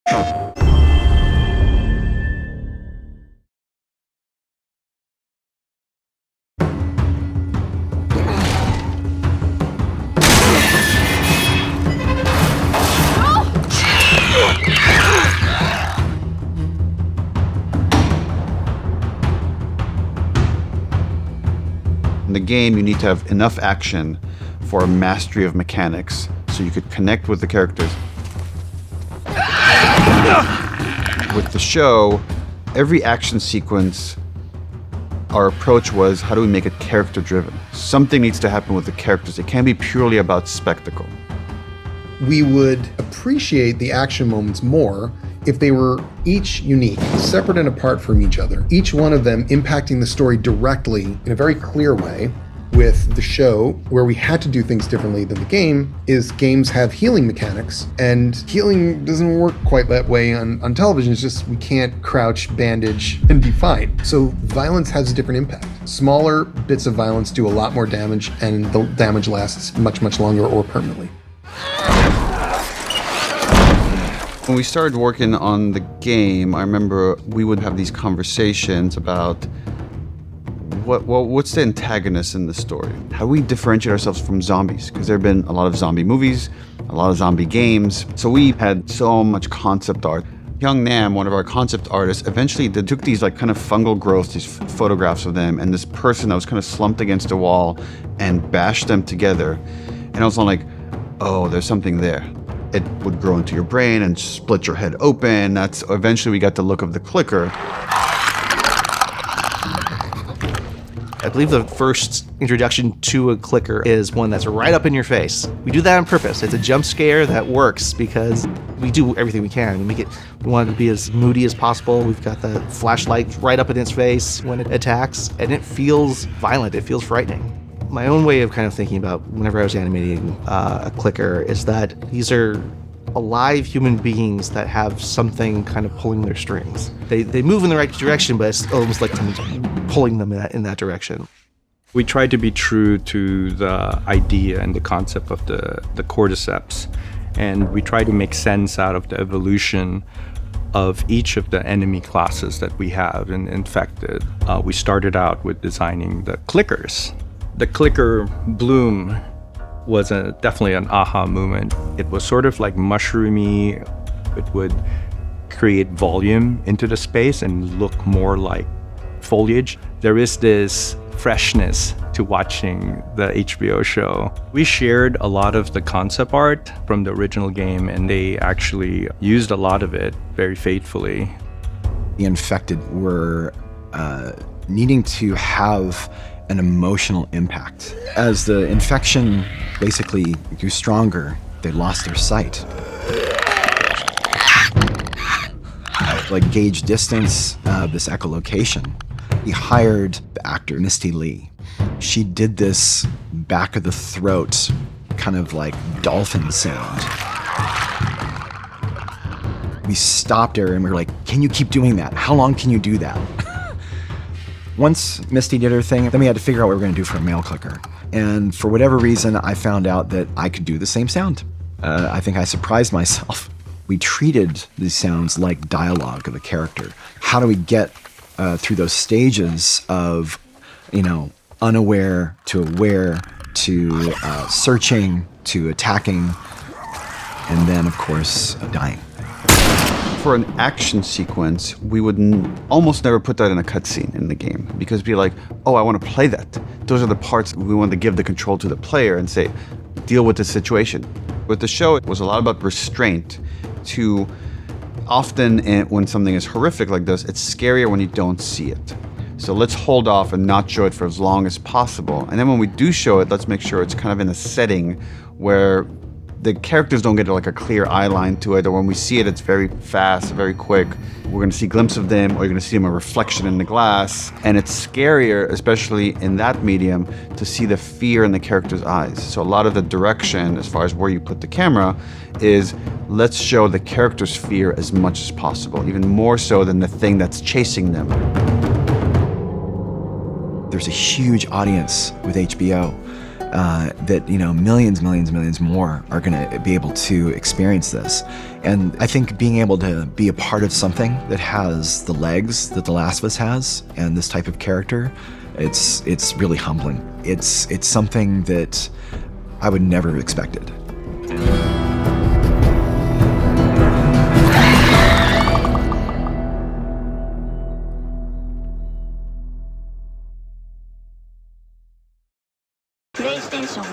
In the game, you need to have enough action for a mastery of mechanics, so you could connect with the characters. With the show, every action sequence, our approach was, how do we make it character-driven? Something needs to happen with the characters. It can't be purely about spectacle. We would appreciate the action moments more if they were each unique, separate and apart from each other, each one of them impacting the story directly in a very clear way. With the show, where we had to do things differently than the game, is games have healing mechanics, and healing doesn't work quite that way on television. It's just we can't crouch, bandage, and be fine. So violence has a different impact. Smaller bits of violence do a lot more damage, and the damage lasts much, much longer or permanently. When we started working on the game, I remember we would have these conversations about what's the antagonist in the story? How do we differentiate ourselves from zombies? Because there have been a lot of zombie movies, a lot of zombie games. So we had so much concept art. Young Nam, one of our concept artists, eventually they took these like kind of fungal growths, these photographs of them, and this person that was kind of slumped against a wall and bashed them together. And I was like, oh, there's something there. It would grow into your brain and split your head open. That's eventually we got the look of the clicker. I believe the first introduction to a clicker is one that's right up in your face. We do that on purpose. It's a jump scare that works because we do everything we can. We want it to be as moody as possible. We've got the flashlight right up in its face when it attacks, and it feels violent. It feels frightening. My own way of kind of thinking about whenever I was animating a clicker is that these are alive human beings that have something kind of pulling their strings. They move in the right direction, but it's almost like someone's pulling them in that direction. We tried to be true to the idea and the concept of the cordyceps, and we tried to make sense out of the evolution of each of the enemy classes that we have. And in fact, we started out with designing the clickers. The clicker bloom was definitely an aha moment. It was sort of like mushroomy. It would create volume into the space and look more like foliage. There is this freshness to watching the HBO show. We shared a lot of the concept art from the original game, and they actually used a lot of it very faithfully. The infected were needing to have an emotional impact. As the infection basically grew stronger, they lost their sight. Like gauge distance, this echolocation. We hired the actor Misty Lee. She did this back of the throat, kind of like dolphin sound. We stopped her and we were like, can you keep doing that? How long can you do that? Once Misty did her thing, then we had to figure out what we were going to do for a male clicker. And for whatever reason, I found out that I could do the same sound. I think I surprised myself. We treated these sounds like dialogue of a character. How do we get through those stages of, unaware to aware to searching to attacking, and then, of course, dying. For an action sequence, we would almost never put that in a cutscene in the game because it'd be like, oh, I want to play that. Those are the parts we want to give the control to the player and say, deal with the situation. With the show, it was a lot about restraint. To often when something is horrific like this, it's scarier when you don't see it. So let's hold off and not show it for as long as possible. And then when we do show it, let's make sure it's kind of in a setting where the characters don't get like a clear eye line to it, or when we see it, it's very fast, very quick. We're gonna see a glimpse of them, or you're gonna see them a reflection in the glass. And it's scarier, especially in that medium, to see the fear in the character's eyes. So a lot of the direction, as far as where you put the camera, is let's show the character's fear as much as possible, even more so than the thing that's chasing them. There's a huge audience with HBO. that millions more are going to be able to experience this. And I think being able to be a part of something that has the legs that The Last of Us has, and this type of character, it's really humbling. It's something that I would never have expected. PlayStation